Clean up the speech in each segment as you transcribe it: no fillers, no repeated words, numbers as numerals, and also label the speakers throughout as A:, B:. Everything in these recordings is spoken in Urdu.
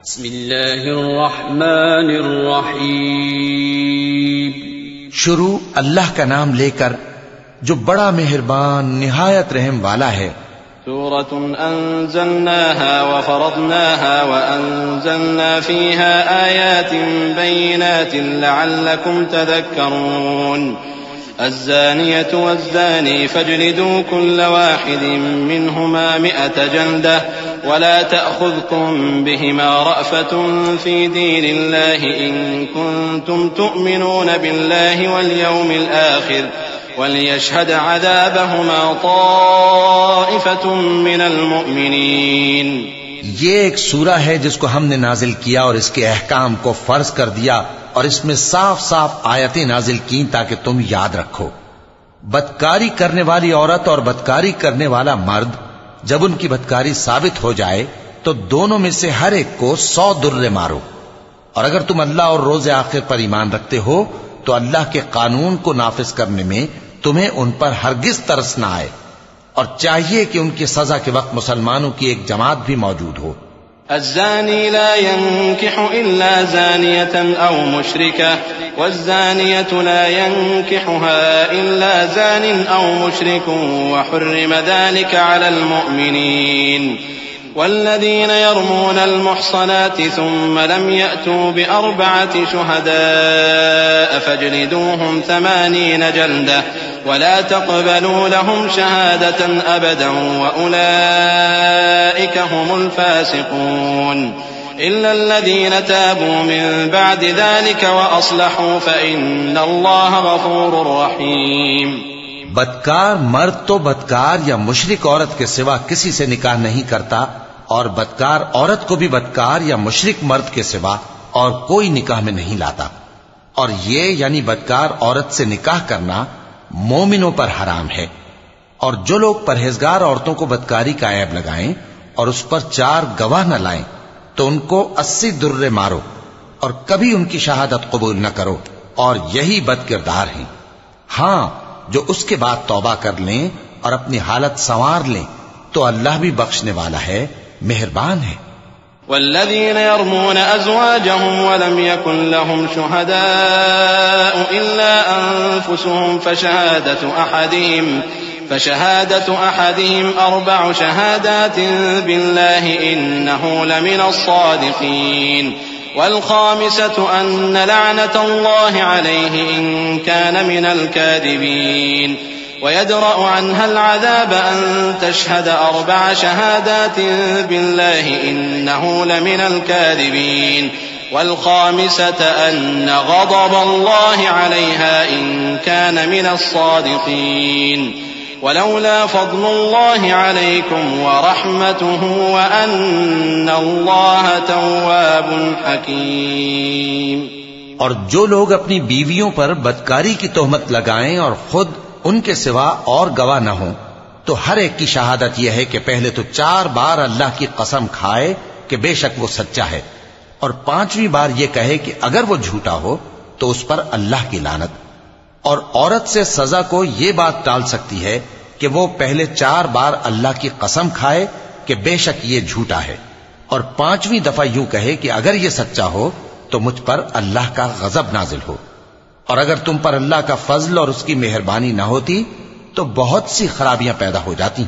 A: بسم اللہ الرحمن الرحیم.
B: شروع اللہ کا نام لے کر جو بڑا مہربان نہایت رحم والا ہے.
A: سورة أنزلناها وفرضناها وأنزلنا فيها آيات بينات لعلكم تذكرون. الزانية والزاني فاجلدوا كل واحد منهما 100 جلدة ولا تأخذكم بهما رأفة في دين الله إن كنتم تؤمنون بالله واليوم الآخر وَلْيَشْهَدْ عَذَابَهُمَا طَائِفَةٌ مِّنَ الْمُؤْمِنِينَ.
B: یہ ایک سورہ ہے جس کو ہم نے نازل کیا اور اس کے احکام کو فرض کر دیا اور اس میں صاف صاف آیتیں نازل کی تاکہ تم یاد رکھو. بدکاری کرنے والی عورت اور بدکاری کرنے والا مرد جب ان کی بدکاری ثابت ہو جائے تو دونوں میں سے ہر ایک کو 100 درے مارو. اور اگر تم اللہ اور روز آخر پر ایمان رکھتے ہو تو اللہ کے قانون کو نافذ کرنے میں تمہیں ان پر ہرگز ترس نہ آئے، اور چاہیے کہ ان کی سزا کے وقت مسلمانوں کی ایک جماعت بھی موجود ہو.
A: الزانی لا ينكح الا زانية او مشركة والزانية لا ينكحها الا زان او مشرك وحرم ذلك على المؤمنين. والذين يرمون المحصنات ثم لم يأتوا ب4 شهداء فاجلدوهم 80 جلدة ولا تقبلوا لهم شهادة أبدا وأولئك هم الفاسقون. إلا الذين تابوا من بعد ذلك وأصلحوا فإن الله غفور رحيم.
B: بدکار مرد تو بدکار یا مشرک عورت کے سوا کسی سے نکاح نہیں کرتا، اور بدکار عورت کو بھی بدکار یا مشرک مرد کے سوا اور کوئی نکاح میں نہیں لاتا. اور یہ یعنی بدکار عورت سے نکاح کرنا مومنوں پر حرام ہے. اور جو لوگ پرہیزگار عورتوں کو بدکاری کا عیب لگائیں اور اس پر 4 گواہ نہ لائیں تو ان کو 80 درے مارو اور کبھی ان کی شہادت قبول نہ کرو، اور یہی بد کردار ہیں. ہاں، جو اس کے بعد توبہ کر لیں اور اپنی حالت سنوار لیں تو اللہ بھی بخشنے والا ہے، مہربان ہے.
A: والذين يرمون أزواجهم ولم يكن لهم شهداء إلا أنفسهم فشهادة أحدهم 4 شهادات بالله إنه لمن الصادقين. والخامسة أن لعنة الله عليه إن كان من الكاذبين. ويدرأ عنها العذاب أن تشهد 4 شهادات بالله إنه لمن الكاذبين. والخامسة أن غضب الله عليها إن كان من الصادقين. ولولا فضل الله عليكم ورحمته وأن الله تواب حكيم.
B: اور جو لوگ اپنی بیویوں پر بدکاری کی تہمت لگائیں اور خود ان کے سوا اور گواہ نہ ہوں تو ہر ایک کی شہادت یہ ہے کہ پہلے تو 4 بار اللہ کی قسم کھائے کہ بے شک وہ سچا ہے، اور 5ویں بار یہ کہے کہ اگر وہ جھوٹا ہو تو اس پر اللہ کی لعنت. اور عورت سے سزا کو یہ بات ٹال سکتی ہے کہ وہ پہلے 4 بار اللہ کی قسم کھائے کہ بے شک یہ جھوٹا ہے، اور 5ویں دفعہ یوں کہے کہ اگر یہ سچا ہو تو مجھ پر اللہ کا غضب نازل ہو. اور اگر تم پر اللہ کا فضل اور اس کی مہربانی نہ ہوتی تو بہت سی خرابیاں پیدا ہو جاتی.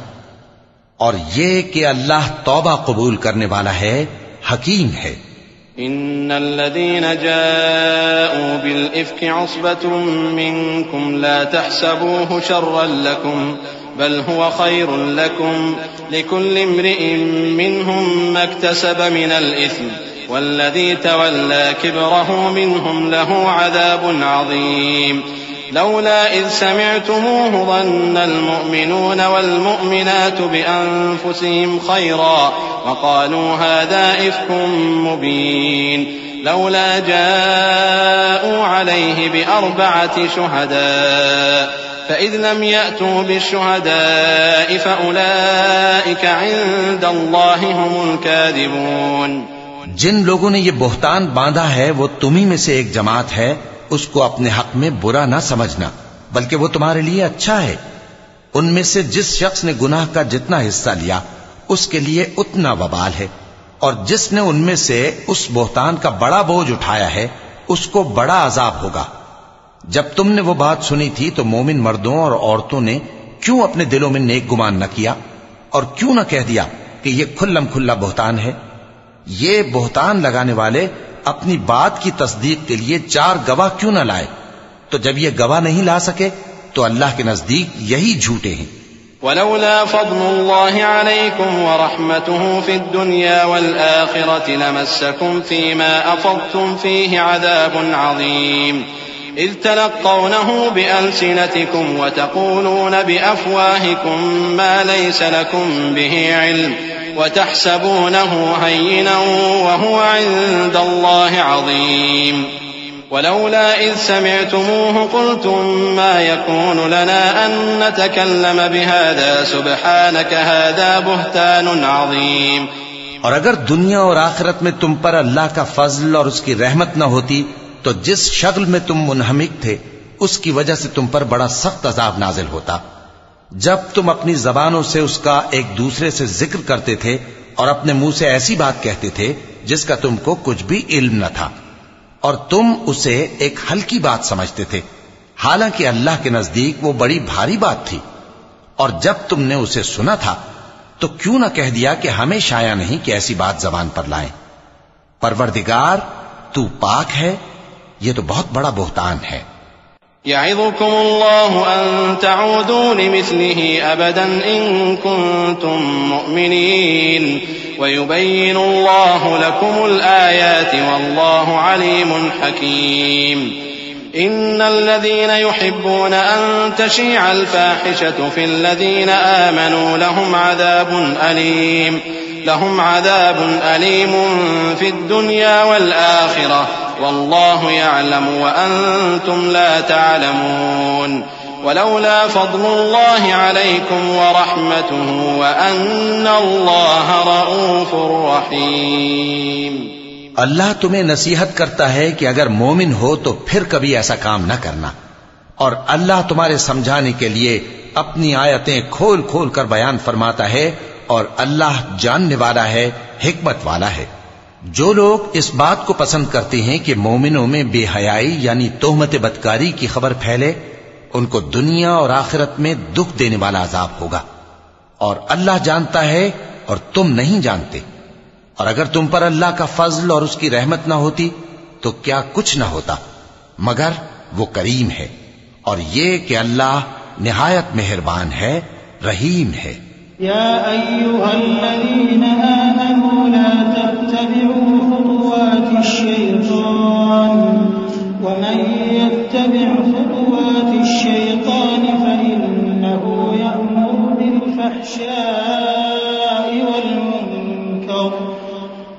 B: اور یہ کہ اللہ توبہ قبول کرنے والا ہے، حکیم ہے.
A: ان الذين جاءوا بالافك عصبة منكم لا تحسبوه شرا لكم بل هو خير لكم لكل امرئ منهم ما اكتسب من الاثم والذي تولى كبره منهم له عذاب عظيم. لولا إذ سمعتموه ظن المؤمنون والمؤمنات بأنفسهم خيرا وقالوا هذا إفك مبين. لولا جاءوا عليه ب4 شهداء فإذ لم يأتوا بالشهداء فأولئك عند الله هم الكاذبون.
B: جن لوگوں نے یہ بہتان باندھا ہے وہ تمہیں میں سے ایک جماعت ہے، اس کو اپنے حق میں برا نہ سمجھنا بلکہ وہ تمہارے لیے اچھا ہے. ان میں سے جس شخص نے گناہ کا جتنا حصہ لیا اس کے لیے اتنا وبال ہے، اور جس نے ان میں سے اس بہتان کا بڑا بوجھ اٹھایا ہے اس کو بڑا عذاب ہوگا۔ جب تم نے وہ بات سنی تھی تو مومن مردوں اور عورتوں نے کیوں اپنے دلوں میں نیک گمان نہ کیا اور کیوں نہ کہہ دیا کہ یہ کھلم کھلا بہتان ہے؟ یہ بہتان لگانے والے اپنی بات کی تصدیق کے لیے 4 گواہ کیوں نہ لائے؟ تو جب یہ گواہ نہیں لا سکے تو اللہ کے نزدیک یہی جھوٹے ہیں۔
A: ولولا فضل الله عليكم ورحمته في الدنيا والآخرة لمسكم فيما أفضتم فيه عذاب عظيم إذ تلقونه بألسنتكم وتقولون بأفواهكم ما ليس لكم به علم وتحسبونه هينا وهو عند الله عظيم ولولا إذ سمعتموه قلتم ما يكون لنا أن نتكلم بهذا سبحانك هذا بهتان عظيم۔
B: اور اگر دنیا اور آخرت میں تم پر اللہ کا فضل اور اس کی رحمت نہ ہوتی تو جس شغل میں تم منہمک تھے اس کی وجہ سے تم پر بڑا سخت عذاب نازل ہوتا۔ جب تم اپنی زبانوں سے اس کا ایک دوسرے سے ذکر کرتے تھے اور اپنے منہ سے ایسی بات کہتے تھے جس کا تم کو کچھ بھی علم نہ تھا، اور تم اسے ایک ہلکی بات سمجھتے تھے، حالانکہ اللہ کے نزدیک وہ بڑی بھاری بات تھی۔ اور جب تم نے اسے سنا تھا تو کیوں نہ کہہ دیا کہ ہمیں شایع نہیں کہ ایسی بات زبان پر لائیں؟ پروردگار تو پاک ہے، یہ تو بہت بڑا بہتان ہے۔
A: يعظكم الله أن تعودوا لمثله أبدا إن كنتم مؤمنين ويبين الله لكم الآيات والله عليم حكيم إن الذين يحبون أن تشيع الفاحشة في الذين آمنوا لهم عذاب أليم في الدنيا والآخرة والله يعلم وأنتم لا تعلمون ولولا فضل الله عليكم ورحمته وأن الله رؤوف رحيم۔
B: اللہ تمہیں نصیحت کرتا ہے کہ اگر مومن ہو تو پھر کبھی ایسا کام نہ کرنا، اور اللہ تمہارے سمجھانے کے لیے اپنی آیتیں کھول کھول کر بیان فرماتا ہے، اور اللہ جاننے والا ہے، حکمت والا ہے۔ جو لوگ اس بات کو پسند کرتے ہیں کہ مومنوں میں بے حیائی یعنی تہمت بدکاری کی خبر پھیلے، ان کو دنیا اور آخرت میں دکھ دینے والا عذاب ہوگا، اور اللہ جانتا ہے اور تم نہیں جانتے۔ اور اگر تم پر اللہ کا فضل اور اس کی رحمت نہ ہوتی تو کیا کچھ نہ ہوتا، مگر وہ کریم ہے، اور یہ کہ اللہ نہایت مہربان ہے، رحیم ہے۔
C: يا أيها الذين آمنوا لا تتبعوا خطوات الشيطان ومن يتبع خطوات الشيطان فإنه يأمر بالفحشاء والمنكر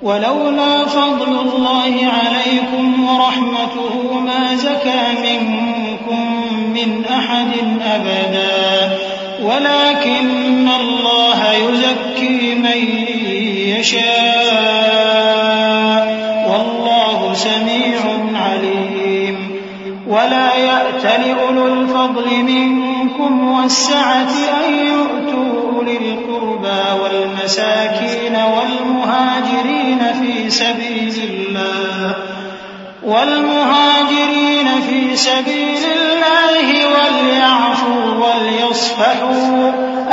C: ولولا فضل الله عليكم ورحمته ما زكى منكم من أحد أبدا ولكن الله يزكي من يشاء والله سميع عليم ولا يأتل أولو الفضل منكم والسعة أن يؤتوا أولي القربى والمساكين والمهاجرين في سبيل الله وليعفوا وليصفحوا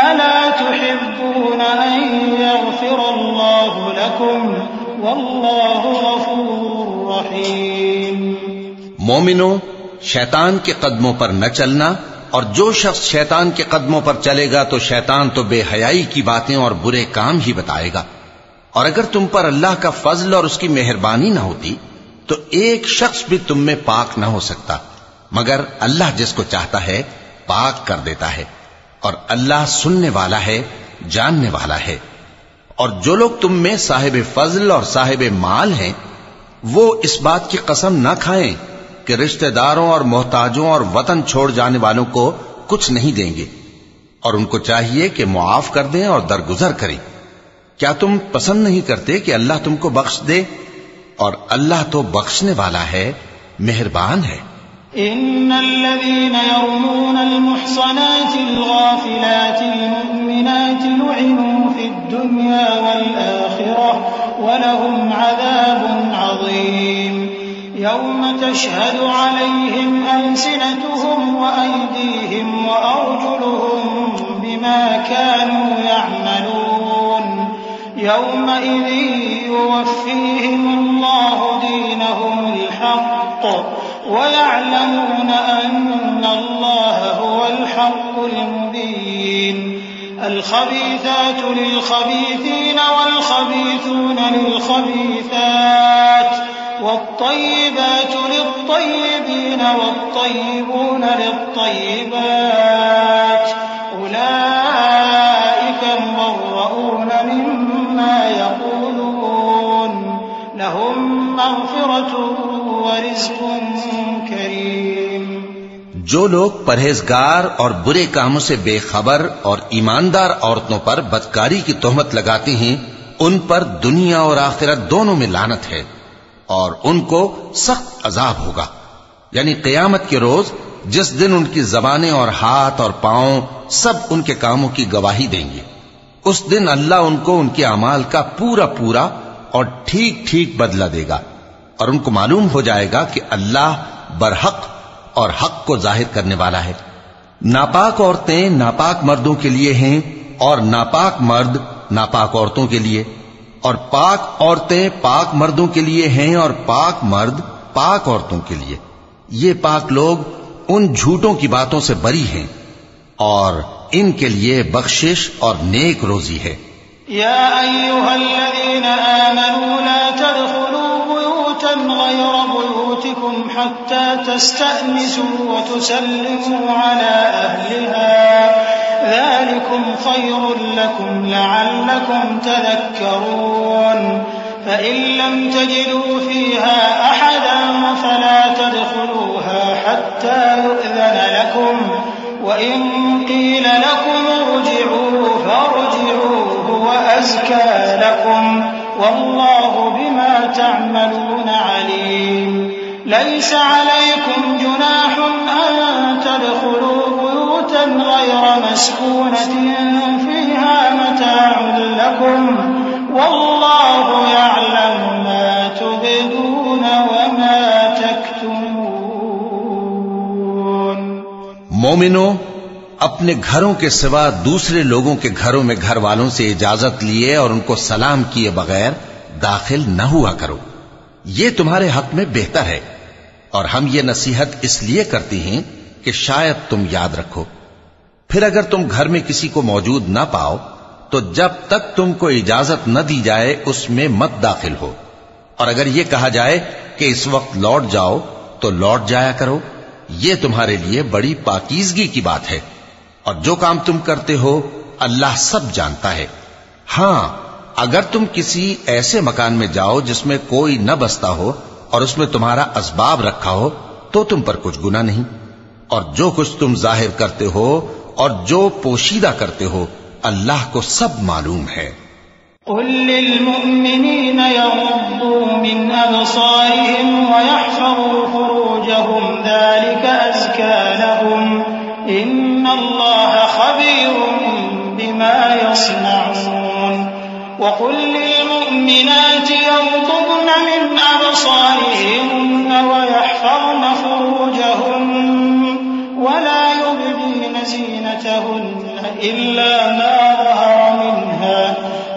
C: ألا تحبون أن يغفر الله لكم والله غفور رحيم۔
B: مومنوں، شیطان کے قدموں پر نہ چلنا، اور جو شخص شیطان کے قدموں پر چلے گا تو شیطان تو بے حیائی کی باتیں اور برے کام ہی بتائے گا۔ اور اگر تم پر اللہ کا فضل اور اس کی مہربانی نہ ہوتی تو ایک شخص بھی تم میں پاک نہ ہو سکتا، مگر اللہ جس کو چاہتا ہے پاک کر دیتا ہے، اور اللہ سننے والا ہے، جاننے والا ہے۔ اور جو لوگ تم میں صاحب فضل اور صاحب مال ہیں وہ اس بات کی قسم نہ کھائیں کہ رشتہ داروں اور محتاجوں اور وطن چھوڑ جانے والوں کو کچھ نہیں دیں گے، اور ان کو چاہیے کہ معاف کر دیں اور درگزر کریں۔ کیا تم پسند نہیں کرتے کہ اللہ تم کو بخش دے؟ اور اللہ تو بخشنے والا ہے، مہربان ہے۔
C: إن الذين يرمون المحصنات الغافلات المؤمنات لعنوا في الدنيا والآخرة ولهم عذاب عظيم يوم تشهد عليهم ألسنتهم وأيديهم وأرجلهم بما كانوا يعملون يومئذ يوفيهم الله دينهم الحق ويعلمون أن الله هو الحق المبين الخبيثات للخبيثين والخبيثون للخبيثات والطيبات للطيبين والطيبون للطيبات أولئك مبرؤون مما يقولون لهم مغفرة ورزق کریم.
B: جو لوگ پرہیزگار اور برے کاموں سے بے خبر اور ایماندار عورتوں پر بدکاری کی تہمت لگاتے ہیں ان پر دنیا اور آخرت دونوں میں لعنت ہے اور ان کو سخت عذاب ہوگا، یعنی قیامت کے روز جس دن ان کی زبانیں اور ہاتھ اور پاؤں سب ان کے کاموں کی گواہی دیں گے. اس دن اللہ ان کو ان کے اعمال کا پورا پورا اور ٹھیک ٹھیک بدلہ دے گا اور ان کو معلوم ہو جائے گا کہ اللہ برحق اور حق کو ظاہر کرنے والا ہے. ناپاک عورتیں ناپاک مردوں کے لیے ہیں اور ناپاک مرد ناپاک عورتوں کے لیے، اور پاک عورتیں پاک مردوں کے لیے ہیں اور پاک مرد پاک عورتوں کے لیے. یہ پاک لوگ ان جھوٹوں کی باتوں سے بری ہیں اور ان کے لیے بخشش اور نیک روزی ہے.
C: یا ایھا الذین آمنوا لا تدخلوا بيوتا غير بيوتكم حتى تستأنسوا وتسلموا على أهلها ذلكم خير لكم لعلكم تذكرون. فإن لم تجدوا فيها أحدا فلا تدخلوها حتى يؤذن لكم وإن قيل لكم ارجعوا فارجعوا هو أزكى لكم والله بما تعملون عليم. ليس عليكم جناح أن تدخلوا بيوتا غير مسكونة فيها متاع لكم والله يعلم ما تبدون وما تكتمون.
B: مومنو، اپنے گھروں کے سوا دوسرے لوگوں کے گھروں میں گھر والوں سے اجازت لیے اور ان کو سلام کیے بغیر داخل نہ ہوا کرو، یہ تمہارے حق میں بہتر ہے. اور ہم یہ نصیحت اس لیے کرتی ہیں کہ شاید تم یاد رکھو. پھر اگر تم گھر میں کسی کو موجود نہ پاؤ تو جب تک تم کو اجازت نہ دی جائے اس میں مت داخل ہو، اور اگر یہ کہا جائے کہ اس وقت لوٹ جاؤ تو لوٹ جایا کرو. یہ تمہارے لیے بڑی پاکیزگی کی بات ہے، اور جو کام تم کرتے ہو اللہ سب جانتا ہے. ہاں، اگر تم کسی ایسے مکان میں جاؤ جس میں کوئی نہ بستا ہو اور اس میں تمہارا اسباب رکھا ہو تو تم پر کچھ گناہ نہیں، اور جو کچھ تم ظاہر کرتے ہو اور جو پوشیدہ کرتے ہو اللہ کو سب معلوم ہے.
C: قل للمؤمنين يغضوا من أبصارهم ويحفظوا فروجهم ذلك أزكى لهم إن الله خبير بما يصنعون. وقل للمؤمنات يغضضن من أبصارهن ويحفظن فروجهن ولا يبدين زينتهن إلا ما ظهر منها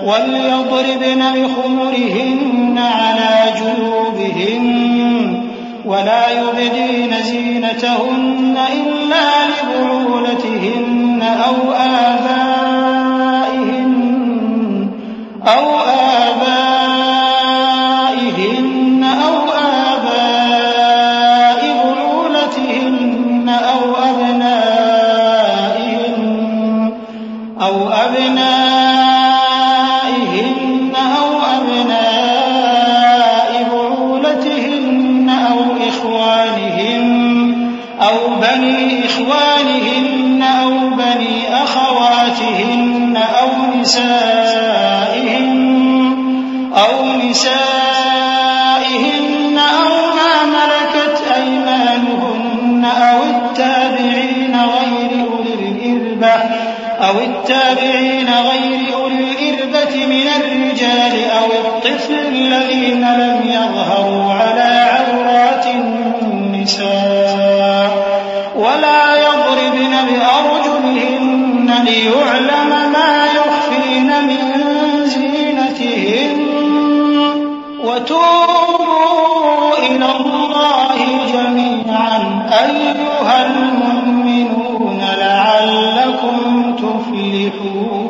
C: وليضربن بخمرهن على جيوبهن ولا يبدين زينتهن إلا لبعولتهن أو آبائهن أو آباء بعولتهن أو أبنائهن أو أبناء بعولتهن أو إخوانهن أو والتابعين غير أولي الإربة من الرجال أو الطفل الذين لم يظهروا على عورات النساء ولا يضربن بأرجلهن ليعلم ما يخفين من زينتهن وتوبوا إلى الله جميعا أيها المؤمنون لعلكم تفلحون۔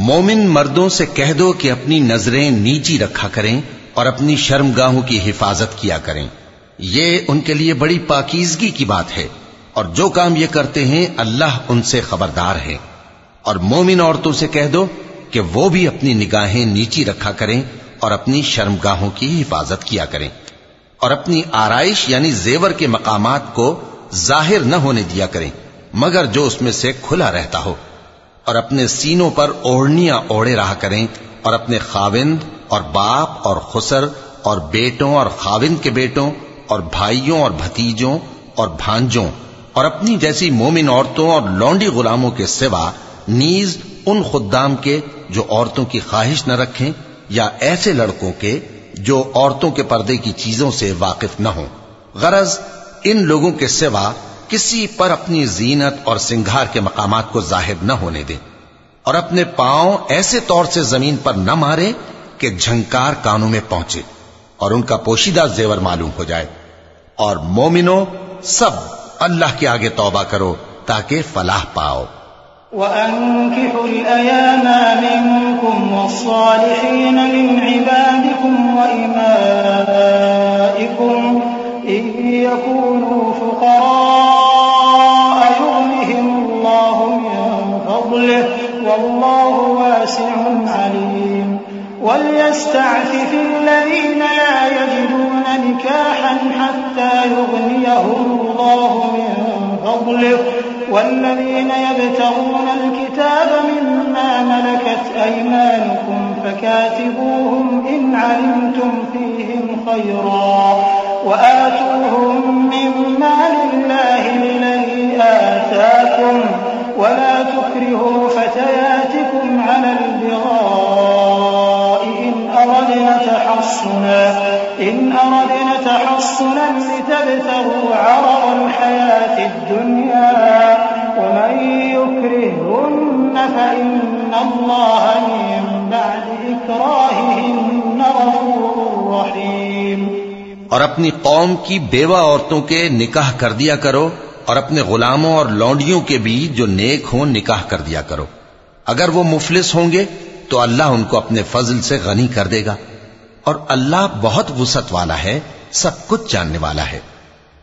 B: مومن مردوں سے کہہ دو کہ اپنی نظریں نیچی رکھا کریں اور اپنی شرمگاہوں کی حفاظت کیا کریں، یہ ان کے لیے بڑی پاکیزگی کی بات ہے، اور جو کام یہ کرتے ہیں اللہ ان سے خبردار ہے۔ اور مومن عورتوں سے کہہ دو کہ وہ بھی اپنی نگاہیں نیچی رکھا کریں اور اپنی شرمگاہوں کی حفاظت کیا کریں، اور اپنی آرائش یعنی زیور کے مقامات کو ظاہر نہ ہونے دیا کریں مگر جو اس میں سے کھلا رہتا ہو، اور اپنے سینوں پر اوڑھنیاں اوڑھے رہا کریں، اور اپنے خاوند اور باپ اور خسر اور بیٹوں اور خاوند کے بیٹوں اور بھائیوں اور بھتیجوں اور بھانجوں اور اپنی جیسی مومن عورتوں اور لونڈی غلاموں کے سوا نیز ان خدام کے جو عورتوں کی خواہش نہ رکھیں، یا ایسے لڑکوں کے جو عورتوں کے پردے کی چیزوں سے واقف نہ ہوں، غرض ان لوگوں کے سوا کسی پر اپنی زینت اور سنگھار کے مقامات کو ظاہر نہ ہونے دیں، اور اپنے پاؤں ایسے طور سے زمین پر نہ ماریں کہ جھنکار کانوں میں پہنچے اور ان کا پوشیدہ زیور معلوم ہو جائے۔ اور مومنوں سب اللہ کے آگے توبہ کرو تاکہ فلاح پاؤ۔
C: وَأَنكِحُوا الْأَيَامَ مِنكُمْ وَالصَّالِحِينَ مِنْ عِبَادِكُمْ وَإِمَائِكُمْ إِنْ يَكُونُوا فُقَرَاءَ يُغْنِهِمُ اللَّهُ مِنْ فَضْلِهِ وَاللَّهُ وَاسِعٌ عَلِيمٌ وَلْيَسْتَعْفِفِ الَّذِينَ لَا يَجِدُونَ نِكَاحًا حَتَّى يُغْنِيَهُمُ اللَّهُ مِنْ فَضْلِهِ والذين يبتغون الكتاب مما ملكت أيمانكم فكاتبوهم إن علمتم فيهم خيرا وآتوهم مما لله الذي آتاكم ولا تكرهوا فتياتكم على البغاء إن أردنا تحصنا لتبتغوا عرض الحياة الدنيا ومن يكرههن فإن الله من بعد إكراههن غفور رحيم۔
B: اور اپنی قوم کی بیوہ عورتوں کے نکاح کر دیا کرو، اور اپنے غلاموں اور لونڈیوں کے بھی جو نیک ہوں نکاح کر دیا کرو، اگر وہ مفلس ہوں گے تو اللہ ان کو اپنے فضل سے غنی کر دے گا، اور اللہ بہت وسعت والا ہے، سب کچھ جاننے والا ہے۔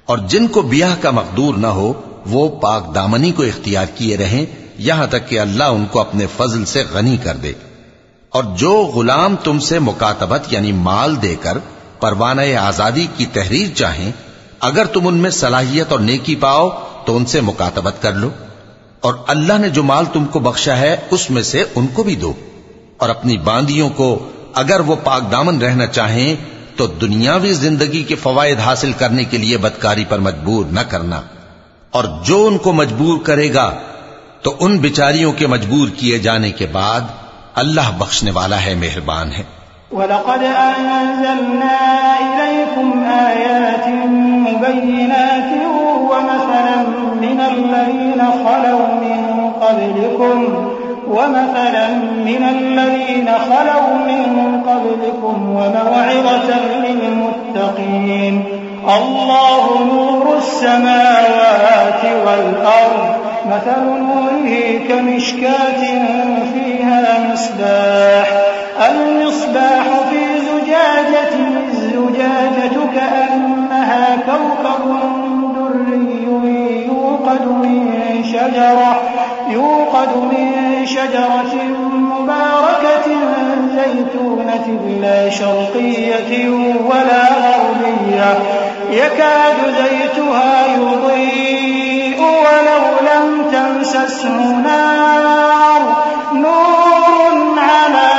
B: اور جن کو بیاہ کا مقدور نہ ہو وہ پاک دامنی کو اختیار کیے رہیں یہاں تک کہ اللہ ان کو اپنے فضل سے غنی کر دے۔ اور جو غلام تم سے مکاتبت یعنی مال دے کر پروانہ آزادی کی تحریر چاہیں، اگر تم ان میں صلاحیت اور نیکی پاؤ تو ان سے مکاتبت کر لو، اور اللہ نے جو مال تم کو بخشا ہے اس میں سے ان کو بھی دو۔ اور اپنی باندیوں کو اگر وہ پاک دامن رہنا چاہیں تو دنیاوی زندگی کے فوائد حاصل کرنے کے لیے بدکاری پر مجبور نہ کرنا، اور جو ان کو مجبور کرے گا تو ان بیچاریوں کے مجبور کیے جانے کے بعد اللہ بخشنے والا ہے، مہربان ہے۔
C: وَلَقَدْ أَنزَلْنَا إِلَيْكُمْ آيَاتٍ مُبَيِّنَاتٍ وَمَثَلًا مِّنَ الَّذِينَ خَلَوْا مِن قَبْلِكُمْ وَمَوْعِظَةً لِّلْمُتَّقِينَ اللَّهُ نُورُ السَّمَاوَاتِ وَالْأَرْضِ مَثَلُ نُورِهِ كَمِشْكَاةٍ فِيهَا مِصْبَاحٌ الْمِصْبَاحُ فِي زُجَاجَةٍ الزُّجَاجَةُ كَأَنَّهَا كَوْكَبٌ دُرِّيٌّ يوقد من شجرة مباركة زيتونة لا شرقية ولا غربية يكاد زيتها يضيء ولو لم تمسسه نار نور على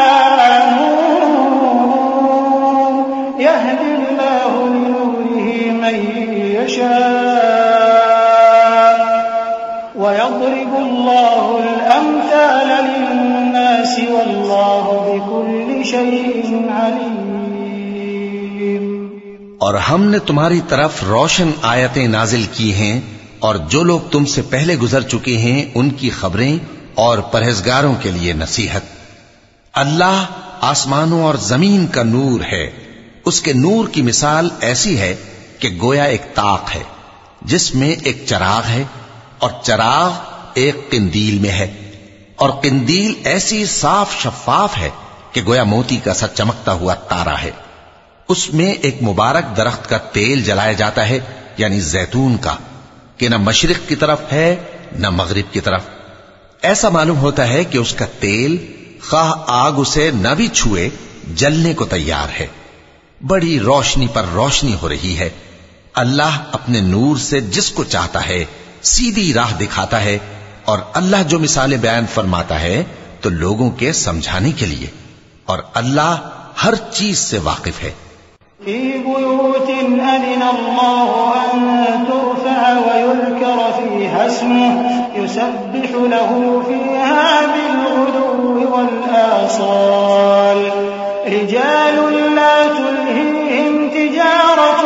C: نور يهدي الله لنوره من يشاء ويضرب ويضرب الله الأمثال للناس والله بكل شيء عليم.
B: اور ہم نے تمہاری طرف روشن آیتیں نازل کی ہیں اور جو لوگ تم سے پہلے گزر چکے ہیں ان کی خبریں اور پرہیزگاروں کے لیے نصیحت. اللہ آسمانوں اور زمین کا نور ہے. اس کے نور کی مثال ایسی ہے کہ گویا ایک طاق ہے جس میں ایک چراغ ہے اور چراغ ایک قندیل میں ہے اور قندیل ایسی صاف شفاف ہے کہ گویا موتی کا سا چمکتا ہوا تارا ہے. اس میں ایک مبارک درخت کا تیل جلایا جاتا ہے یعنی زیتون کا کہ نہ مشرق کی طرف ہے نہ مغرب کی طرف. ایسا معلوم ہوتا ہے کہ اس کا تیل خواہ آگ اسے نہ بھی چھوئے جلنے کو تیار ہے. بڑی روشنی پر روشنی ہو رہی ہے. اللہ اپنے نور سے جس کو چاہتا ہے سیدھی راہ دکھاتا ہے اور اللہ جو مثالیں بیان فرماتا ہے تو لوگوں کے سمجھانے کے لیے. اور اللہ ہر چیز سے واقف ہے.
C: في بيوت أذن الله أن ترفع ويذكر فيها اسمه يسبح له فيها بالغدو والآصال رجال لا تلهيهم تجارة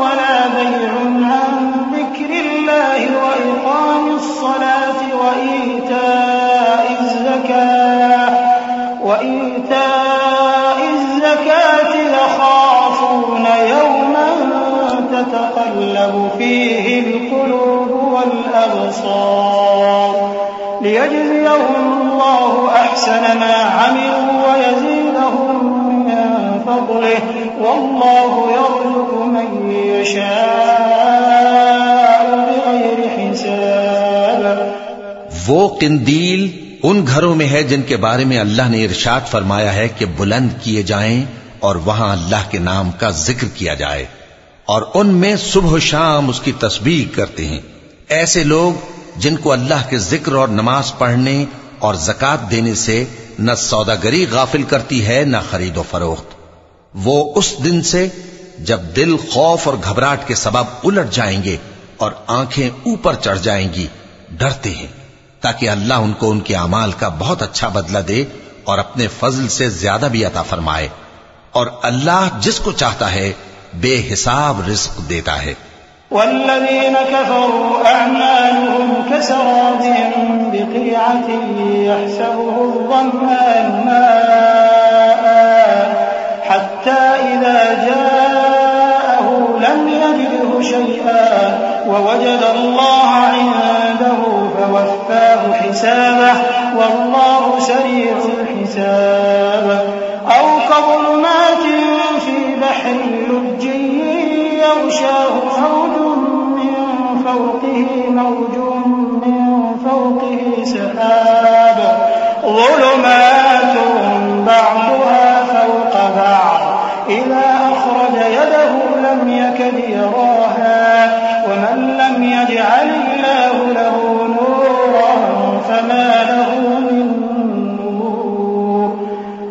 C: ولا بيع عن ذكر الله وإقام الصلاة وإيتاء الزكاة يخافون يوما تتقلب فيه القلوب والأبصار ليجزيهم الله أحسن ما عملوا ويزيدهم من فضله والله يرزق من يشاء بغير حساب.
B: وہ قندیل ان گھروں میں ہے جن کے بارے میں اللہ نے ارشاد فرمایا ہے کہ بلند کیے جائیں اور وہاں اللہ کے نام کا ذکر کیا جائے اور ان میں صبح و شام اس کی تسبیح کرتے ہیں. ایسے لوگ جن کو اللہ کے ذکر اور نماز پڑھنے اور زکوٰۃ دینے سے نہ سوداگری غافل کرتی ہے نہ خرید و فروخت. وہ اس دن سے جب دل خوف اور گھبراہٹ کے سبب الٹ جائیں گے اور آنکھیں اوپر چڑھ جائیں گی ڈرتے ہیں تاکہ اللہ ان کو ان کے اعمال کا بہت اچھا بدلہ دے اور اپنے فضل سے زیادہ بھی عطا فرمائے. اور اللہ جس کو چاہتا ہے بے حساب رزق دیتا ہے.
C: والذين كفروا أعمالهم كسراب بقيعة يحسبه الظمآن ماء حتى إذا جاءه لم يجده شيئا ووجد الله عنده فوفاه حسابه والله سريع الحساب. أو كظلمات في بحر لجي يغشاه موج من فوقه سحاب ظلمات بعضها فوق بعض إذا أخرج يده لم يكد يراها ومن لم يجعل الله له نورا فما له من نور.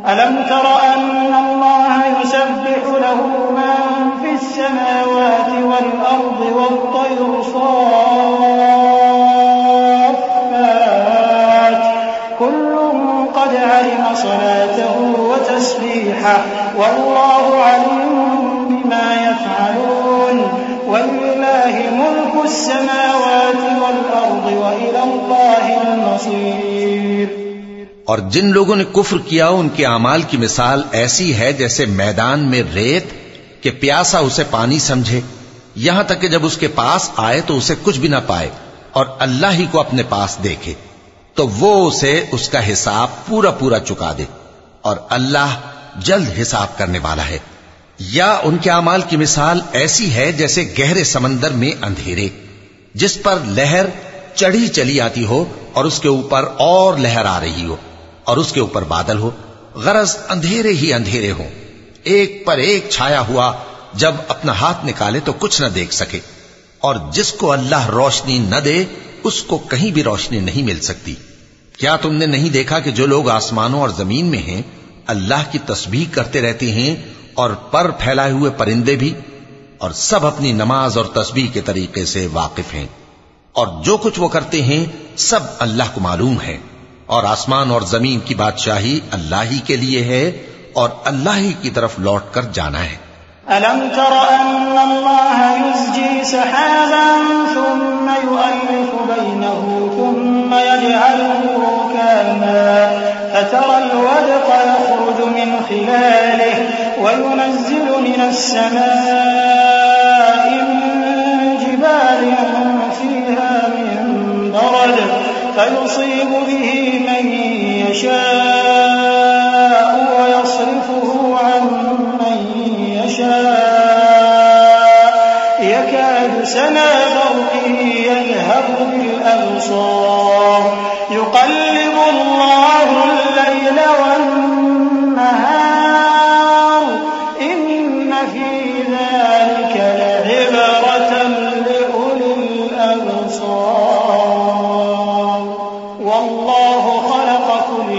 C: ألم تر أن الله يسبح له من في السماوات والأرض والطير صافات كل قد علم صلاته وتسبيحه والله عليم بما يفعلون ولله ملك السماوات والأرض وإلى الله المصير.
B: اور جن لوگوں نے کفر کیا ان کے اعمال کی مثال ایسی ہے جیسے میدان میں ریت کہ پیاسا اسے پانی سمجھے یہاں تک کہ جب اس کے پاس آئے تو اسے کچھ بھی نہ پائے اور اللہ ہی کو اپنے پاس دیکھے تو وہ اسے اس کا حساب پورا پورا چکا دے اور اللہ جلد حساب کرنے والا ہے. یا ان کے اعمال کی مثال ایسی ہے جیسے گہرے سمندر میں اندھیرے جس پر لہر چڑھی چلی آتی ہو اور اس کے اوپر اور لہر آ رہی ہو اور اس کے اوپر بادل ہو غرض اندھیرے ہی اندھیرے ہوں ایک پر ایک چھایا ہوا جب اپنا ہاتھ نکالے تو کچھ نہ دیکھ سکے. اور جس کو اللہ روشنی نہ دے اس کو کہیں بھی روشنی نہیں مل سکتی. کیا تم نے نہیں دیکھا کہ جو لوگ آسمانوں اور زمین میں ہیں اللہ کی تسبیح کرتے رہتے ہیں اور پر پھیلائے ہوئے پرندے بھی اور سب اپنی نماز اور تسبیح کے طریقے سے واقف ہیں. اور جو کچھ وہ کرتے ہیں سب اللہ کو معلوم ہے، اور آسمان اور زمین کی بادشاہی اللہ ہی کے لیے ہے، اور اللہ ہی کی طرف لوٹ کر جانا ہے۔
C: أَلَمْ تَرَ أَنَّ اللَّهَ يُزْجِي سَحَابًا ثُمَّ يُؤَلِّفُ بَيْنَهُ ثُمَّ يَجْعَلُهُ رُكَامًا فَتَرَى الْوَدْقَ يَخْرُجُ مِنْ خِلَالِهِ وَيُنَزِّلُ مِنَ السَّمَاءِ مِنْ جِبَالٍ فِيهَا مِنْ بَرَدٍ فَيُصِيبُ بِهِ مَنْ يَشَاءُ وَيَصْرِفُهُ عَنْ مَنْ يكاد سنا برقه يذهب بالأبصار يقلب الله الليل والنهار إن في ذلك لعبرة لأولي الأبصار والله خلق كل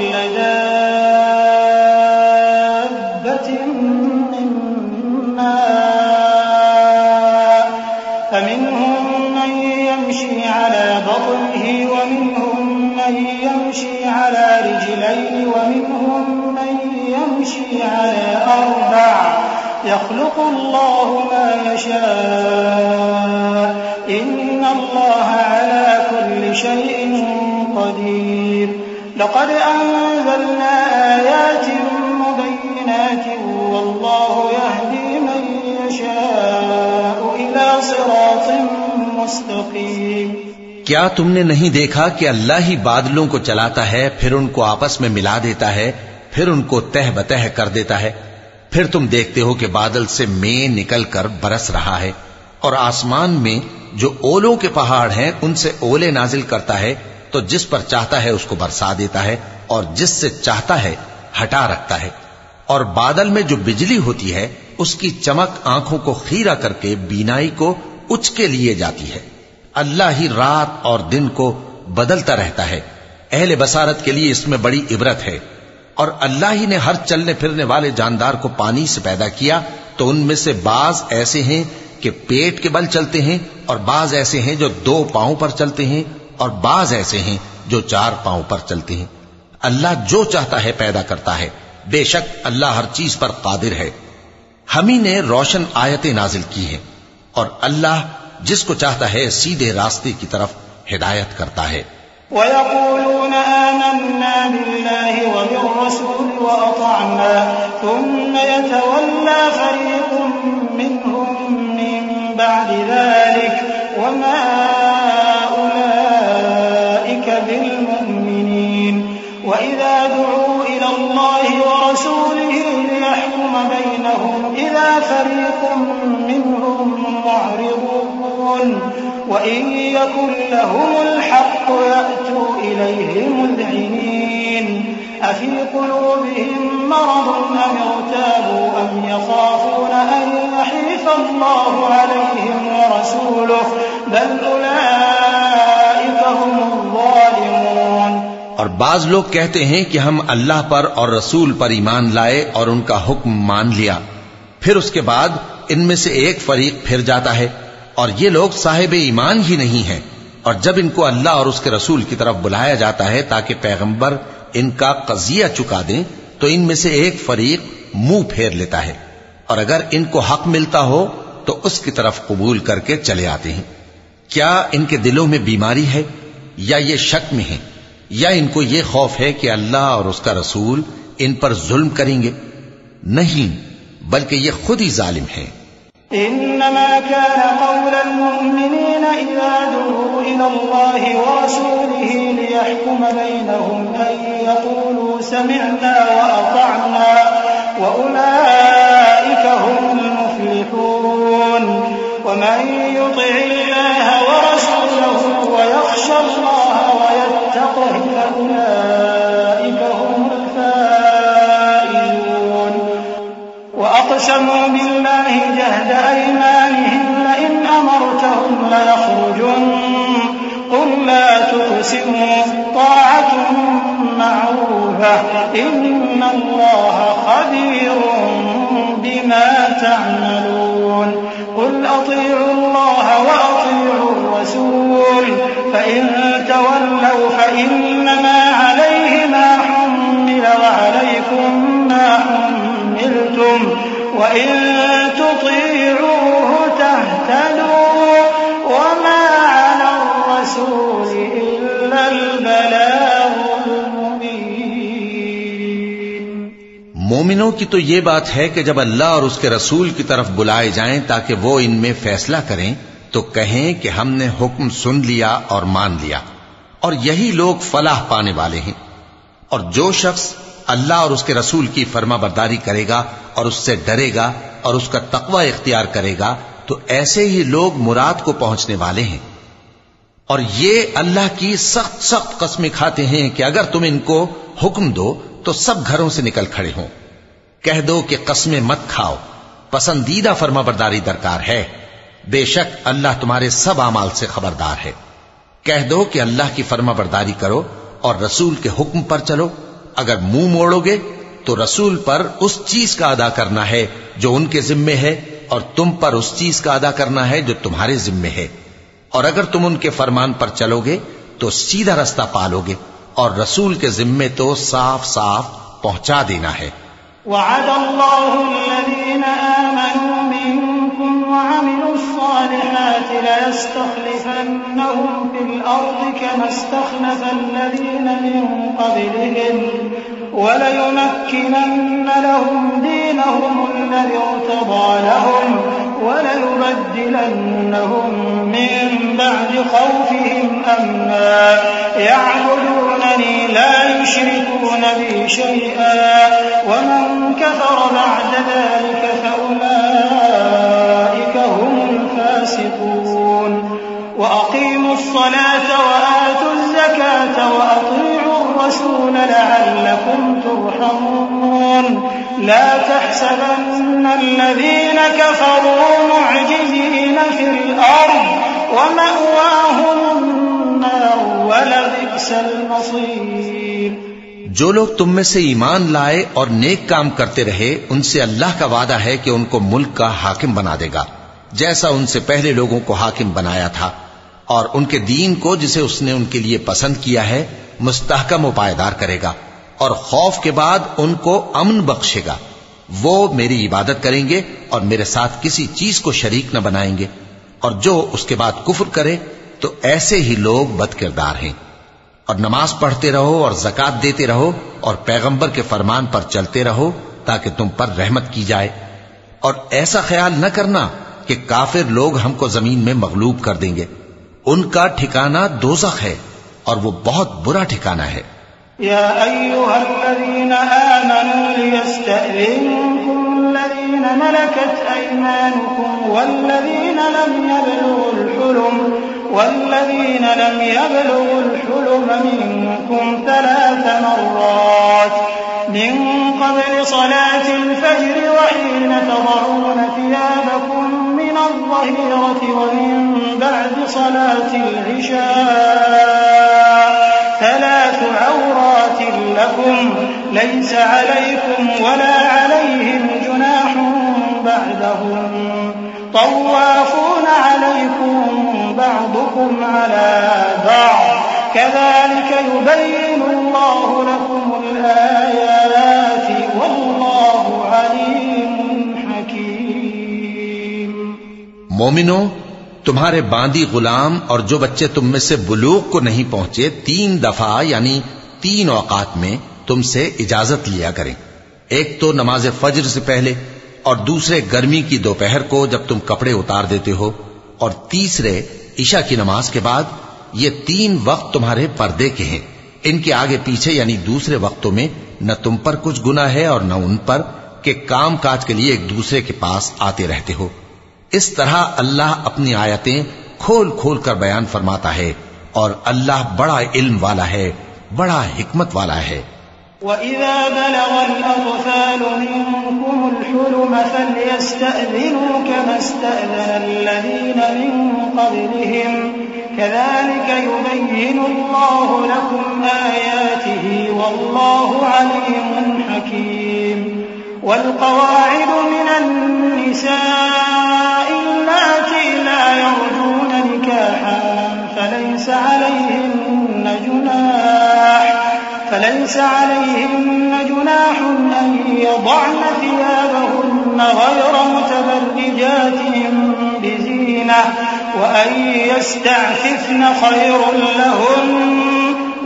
C: دابة من ماء فمنهم من يمشي على بطنه ومنهم من يمشي على رجلين ومنهم من يمشي على أربع يخلق الله ما يشاء إن الله على كل شيء قدير لقد أنزلنا آيات مبينات والله يهدي من يشاء إلى صراط مستقيم۔
B: کیا تم نے نہیں دیکھا کہ اللہ ہی بادلوں کو چلاتا ہے، پھر ان کو آپس میں ملا دیتا ہے، پھر ان کو تہ بتہ کر دیتا ہے، پھر تم دیکھتے ہو کہ بادل سے مے نکل کر برس رہا ہے، اور آسمان میں جو اولوں کے پہاڑ ہیں ان سے اولے نازل کرتا ہے، تو جس پر چاہتا ہے اس کو برسا دیتا ہے اور جس سے چاہتا ہے ہٹا رکھتا ہے، اور بادل میں جو بجلی ہوتی ہے اس کی چمک آنکھوں کو خیرہ کر کے بینائی کو اچ کے لیے جاتی ہے۔ اللہ ہی رات اور دن کو بدلتا رہتا ہے، اہل بصارت کے لیے اس میں بڑی عبرت ہے۔ اور اللہ ہی نے ہر چلنے پھرنے والے جاندار کو پانی سے پیدا کیا، تو ان میں سے بعض ایسے ہیں کہ پیٹ کے بل چلتے ہیں، اور بعض ایسے ہیں جو 2 پاؤں پر چلتے ہیں، اور بعض ایسے ہیں جو 4 پاؤں پر چلتے ہیں۔ اللہ جو چاہتا ہے پیدا کرتا ہے، بے شک اللہ ہر چیز پر قادر ہے۔ ہم ہی نے روشن آیتیں نازل کی ہیں، اور اللہ جس کو چاہتا ہے سیدھے راستے کی طرف ہدایت کرتا ہے۔
C: وَيَقُولُونَ آمَنَّا بِاللَّهِ وَبِالرَّسُولِ وَأَطَعْنَا ثُمَّ يَتَوَلَّى فَرِيقٌ مِّنْهُم مِّن بَعْدِ ذَلِكَ وَمَا أُولَئِكَ بِالْمُؤْمِنِينَ وَإِذَا دُعُوا إِلَى اللَّهِ وَرَسُولِهِ لِيَحْكُمَ بَيْنَهُمْ إِذَا فَرِيقٌ مِّنْهُم مُّعْرِضُونَ وَإِن يَكُن لَّهُمُ الْحَقُّ يَأْتُوا إِلَيْهِ مُذْعِنِينَ أَفِي قُلُوبِهِم مَّرَضٌ أَمِ ارْتَابُوا أَمْ يَخَافُونَ أَن يَحِيفَ اللَّهُ عَلَيْهِمْ وَرَسُولُهُ بَلْ أُولَئِكَ هُمُ الظَّالِمُونَ۔
B: اور بعض لوگ کہتے ہیں کہ ہم اللہ پر اور رسول پر ایمان لائے اور ان کا حکم مان لیا، پھر اس کے بعد ان میں سے ایک فریق پھر جاتا ہے، اور یہ لوگ صاحب ایمان ہی نہیں ہیں، اور جب ان کو اللہ اور اس کے رسول کی طرف بلایا جاتا ہے تاکہ پیغمبر ان کا قضیہ چکا دیں، تو ان میں سے ایک فریق منہ پھیر لیتا ہے، اور اگر ان کو حق ملتا ہو تو اس کی طرف قبول کر کے چلے آتے ہیں۔ کیا ان کے دلوں میں بیماری ہے، یا یہ شک میں ہیں، یا ان کو یہ خوف ہے کہ اللہ اور اس کا رسول ان پر ظلم کریں گے؟ نہیں، بلکہ یہ خود ہی ظالم ہیں۔
C: إنما كان قول المؤمنين إذا دعوا إلى الله ورسوله ليحكم بينهم أن يقولوا سمعنا وأطعنا وأولئك هم المفلحون ومن يطع الله ورسوله ويخشى الله ويتقه فأولئك هم الفائزون وأقسموا بالله جهد أيمانهم لئن أمرتهم ليخرجن قل لا تقسموا طاعة معروفة إن الله خبير بما تعملون قل أطيعوا الله وأطيعوا الرسول فإن تولوا فإنما عليه ما حمل وعليكم ما حملتم وإن تطيعوه تهتدوا وما على الرسول إلا البلاغ المبين۔
B: مومنوں کی تو یہ بات ہے کہ جب اللہ اور اس کے رسول کی طرف بلائے جائیں تاکہ وہ ان میں فیصلہ کریں تو کہیں کہ ہم نے حکم سن لیا اور مان لیا، اور یہی لوگ فلاح پانے والے ہیں۔ اور جو شخص اللہ اور اس کے رسول کی فرما برداری کرے گا اور اس سے ڈرے گا اور اس کا تقوی اختیار کرے گا تو ایسے ہی لوگ مراد کو پہنچنے والے ہیں۔ اور یہ اللہ کی سخت سخت قسمیں کھاتے ہیں کہ اگر تم ان کو حکم دو تو سب گھروں سے نکل کھڑے ہوں۔ کہہ دو کہ قسمیں مت کھاؤ، پسندیدہ فرما برداری درکار ہے، بے شک اللہ تمہارے سب اعمال سے خبردار ہے۔ کہہ دو کہ اللہ کی فرما برداری کرو اور رسول کے حکم پر چلو۔ اگر منہ موڑو گے تو رسول پر اس چیز کا ادا کرنا ہے جو ان کے ذمے ہے اور تم پر اس چیز کا ادا کرنا ہے جو تمہارے ذمے ہے، اور اگر تم ان کے فرمان پر چلو گے تو سیدھا رستہ پالو گے، اور رسول کے ذمے تو صاف صاف پہنچا دینا ہے۔
C: وعد الله الذين آمنوا منكم وعملوا الصالحات ليستخلفنهم في الأرض كما استخلف الذين من قبلهم وليمكنن لهم دينهم الذي ارتضى لهم وليبدلنهم من بعد خوفهم أمنا يعبدونني لا يشركون بي شيئا ومن كفر بعد ذلك فأولئك هم الفاسقون وأقيموا الصلاة وآتوا الزكاة وأطيعوا الرسول لعلكم ترحمون لا تحسبن الذين كفروا معجزين في الأرض ومأواهم النار ولبئس المصير۔
B: جو لوگ تم میں سے ایمان لائے اور نیک کام کرتے رہے ان سے اللہ کا وعدہ ہے کہ ان کو ملک کا حاکم بنا دے گا جیسا ان سے پہلے لوگوں کو حاکم بنایا تھا، اور ان کے دین کو جسے اس نے ان کے لیے پسند کیا ہے مستحکم و پائیدار کرے گا، اور خوف کے بعد ان کو امن بخشے گا۔ وہ میری عبادت کریں گے اور میرے ساتھ کسی چیز کو شریک نہ بنائیں گے، اور جو اس کے بعد کفر کرے تو ایسے ہی لوگ بد کردار ہیں۔ اور نماز پڑھتے رہو اور زکوٰۃ دیتے رہو اور پیغمبر کے فرمان پر چلتے رہو تاکہ تم پر رحمت کی جائے، اور ایسا خیال نہ کرنا کہ کافر لوگ ہم کو زمین میں مغلوب کر دیں گے، ان کا ٹھکانہ دوزخ ہے اور وہ بہت برا ٹھکانہ ہے۔
C: يا أيها الذين آمنوا ليستأذنكم الذين ملكت أيمانكم والذين لم يبلغوا الحلم منكم 3 مرات من قبل صلاة الفجر وحين تضعون ثيابكم من الظهيرة ومن بعد صلاة العشاء 3 عورات لكم ليس عليكم ولا عليهم جناح بعدهم طوافون عليكم بعضكم على بعض كذلك يبين الله لكم الآيات والله عليم حكيم۔
B: مومنو، تمہارے باندی غلام اور جو بچے تم میں سے بلوغ کو نہیں پہنچے 3 دفعہ یعنی 3 اوقات میں تم سے اجازت لیا کریں، ایک تو نماز فجر سے پہلے، اور دوسرے گرمی کی دوپہر کو جب تم کپڑے اتار دیتے ہو، اور تیسرے عشاء کی نماز کے بعد۔ یہ 3 وقت تمہارے پردے کے ہیں، ان کے آگے پیچھے یعنی دوسرے وقتوں میں نہ تم پر کچھ گناہ ہے اور نہ ان پر کہ کام کاج کے لیے ایک دوسرے کے پاس آتے رہتے ہو۔ اس طرح اللہ اپنی آیتیں کھول کھول کر بیان فرماتا ہے، اور اللہ بڑا علم والا ہے، بڑا حکمت والا ہے۔
C: وَإِذَا بَلَغَ الْأَطْفَالُ مِنكُمُ الْحُلُمَ فَلْيَسْتَأْذِنُوا كَمَا اسْتَأْذَنَ الَّذِينَ مِن قَبْلِهِمْ كَذَلِكَ يُبَيِّنُ اللَّهُ لَكُمْ آيَاتِهِ وَاللَّهُ عَلِيمٌ حَكِيمٌ۔ وَالْقَوَاعِدُ مِنَ النِّسَاءِ اللَّاتِي لَا يَرْجُونَ نِكَاحًا ليس عليهن جناح أن يضعن ثيابهن غير متبرجات بزينة وأن يستعففن خير لهن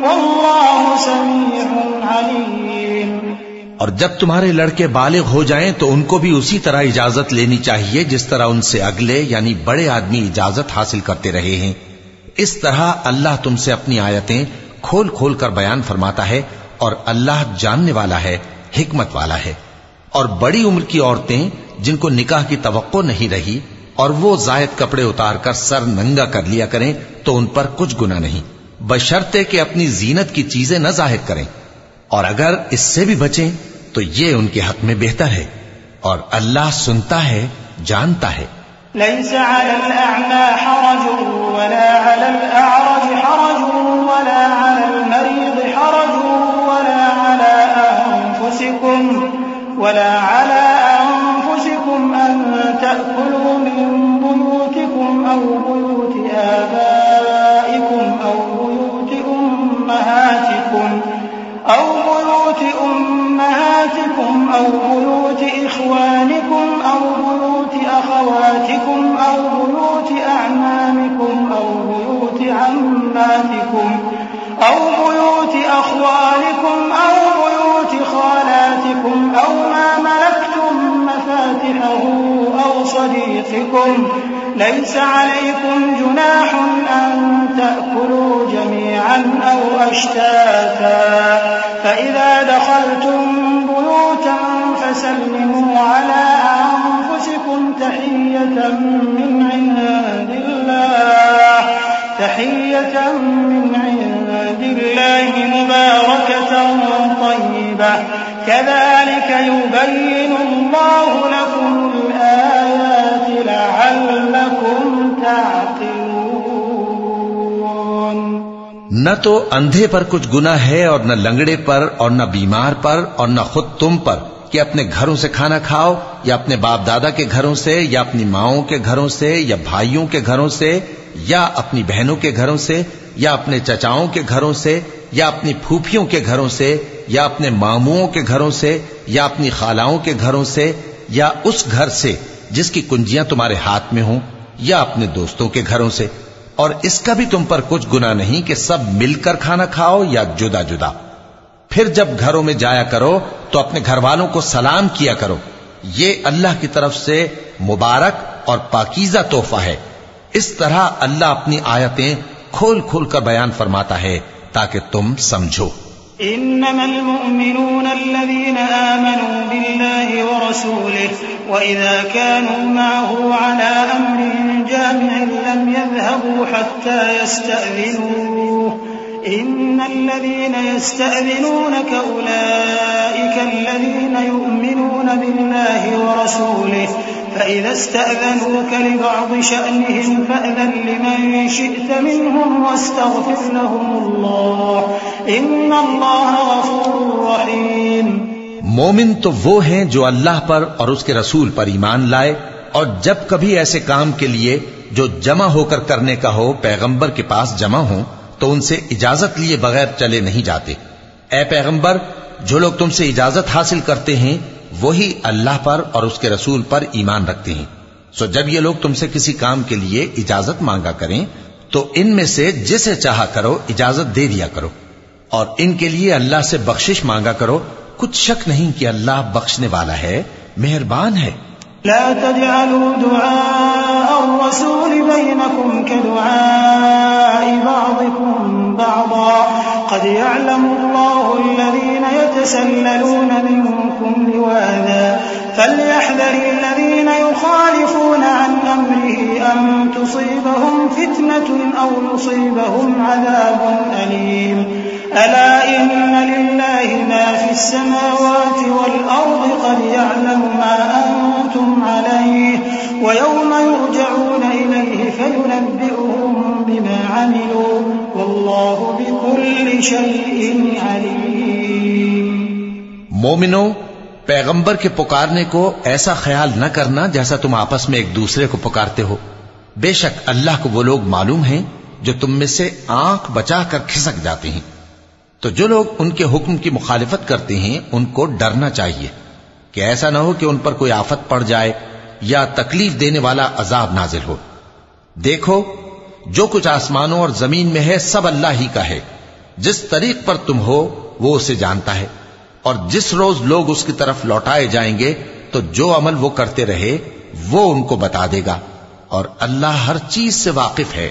C: والله سميع عليم۔
B: اور جب تمہارے لڑکے بالغ ہو جائیں تو ان کو بھی اسی طرح اجازت لینی چاہیے جس طرح ان سے اگلے یعنی بڑے آدمی اجازت حاصل کرتے رہے ہیں۔ اس طرح اللہ تم سے اپنی آیتیں کھول کھول کر بیان فرماتا ہے، اور اللہ جاننے والا ہے، حکمت والا ہے۔ اور بڑی عمر کی عورتیں جن کو نکاح کی توقع نہیں رہی اور وہ زائد کپڑے اتار کر سر ننگا کر لیا کریں تو ان پر کچھ گناہ نہیں، بشرطے کہ اپنی زینت کی چیزیں نہ ظاہر کریں، اور اگر اس سے بھی بچیں تو یہ ان کے حق میں بہتر ہے، اور اللہ سنتا ہے، جانتا ہے۔
C: ليس على الأعمى حرج ولا على الأعرج حرج ولا على المريض حرج ولا على أنفسكم أن تأكلوا من بيوتكم أو بيوت آبائكم أو بيوت أمهاتكم أو بيوت إخوانكم أو بيوت أخواتكم أو بيوت أعمامكم أو بيوت عماتكم أو بيوت أخوالكم أو بيوت خالاتكم أو ما ملكتم مفاتحه أو صديقكم ليس عليكم جناح أن تأكلوا جميعا أو أشتاتا فإذا دخلتم بيوتا فسلموا على أنفسكم تحية من عند الله مباركة طيبة كذلك يبين الله لكم الآيات لعلكم تعقلون۔
B: نہ تو اندھے پر کچھ گناہ ہے اور نہ لنگڑے پر اور نہ بیمار پر اور نہ خود تم پر کہ اپنے گھروں سے کھانا کھاؤ یا اپنے باپ دادا کے گھروں سے یا اپنی ماؤں کے گھروں سے یا بھائیوں کے گھروں سے یا اپنی بہنوں کے گھروں سے یا اپنے چچاؤں کے گھروں سے یا اپنی پھوپھیوں کے گھروں سے یا اپنے ماموؤں کے گھروں سے یا اپنی خالاؤں کے گھروں سے یا اس گھر سے جس کی کنجیاں تمہارے ہاتھ میں ہوں یا اپنے دوستوں کے گھروں سے، اور اس کا بھی تم پر کچھ گناہ نہیں کہ سب مل کر کھانا کھاؤ یا جدا جدا۔ پھر جب گھروں میں جایا کرو تو اپنے گھر والوں کو سلام کیا کرو، یہ اللہ کی طرف سے مبارک اور پاکیزہ تحفہ ہے۔ اس طرح اللہ اپنی آیتیں کھول کھول کر بیان فرماتا ہے تاکہ تم سمجھو۔
C: إنما المؤمنون الذين آمنوا بالله ورسوله وإذا كانوا معه على أمر جامع لم يذهبوا حتى يستأذنوه إن الذين يستأذنونك أولئك الذين يؤمنون بالله ورسوله فإذا استأذنوك لبعض شأنهم فأذن لمن شئت منهم واستغفر لهم الله إن الله غفور رحيم۔
B: مومن تو وہ ہیں جو اللہ پر اور اس کے رسول پر ایمان لائے، اور جب کبھی ایسے کام کے لیے جو جمع ہو کر کرنے کا ہو پیغمبر کے پاس جمع ہوں تو ان سے اجازت لیے بغیر چلے نہیں جاتے۔ اے پیغمبر، جو لوگ تم سے اجازت حاصل کرتے ہیں وہی اللہ پر اور اس کے رسول پر ایمان رکھتے ہیں، سو جب یہ لوگ تم سے کسی کام کے لیے اجازت مانگا کریں تو ان میں سے جسے چاہا کرو اجازت دے دیا کرو، اور ان کے لیے اللہ سے بخشش مانگا کرو، کچھ شک نہیں کہ اللہ بخشنے والا ہے، مہربان ہے۔
C: لا تجعلوا دعاء الرسول بينكم كدعاء بعضكم بعضا قد يعلم الله الذين يتسللون منكم لواذا فليحذر الذين يخالفون عن أمره أن تصيبهم فتنة أو يصيبهم عذاب أليم ألا إن لله ما في السماوات والأرض قد يعلم ما أنتم عليه ويوم يرجعون إليه فينبئهم بما عملوا والله بكل شيء عليم۔
B: مومنو، پیغمبر کے پکارنے کو ایسا خیال نہ کرنا جیسا تم آپس میں ایک دوسرے کو پکارتے ہو، بے شک اللہ کو وہ لوگ معلوم ہیں جو تم میں سے آنکھ بچا کر کھسک جاتے ہیں۔ تو جو لوگ ان کے حکم کی مخالفت کرتے ہیں ان کو ڈرنا چاہیے کہ ایسا نہ ہو کہ ان پر کوئی آفت پڑ جائے یا تکلیف دینے والا عذاب نازل ہو۔ دیکھو جو کچھ آسمانوں اور زمین میں ہے سب اللہ ہی کا ہے، جس طریق پر تم ہو وہ اسے جانتا ہے، اور جس روز لوگ اس کی طرف لوٹائے جائیں گے تو جو عمل وہ کرتے رہے وہ ان کو بتا دے گا، اور اللہ ہر چیز سے واقف ہے۔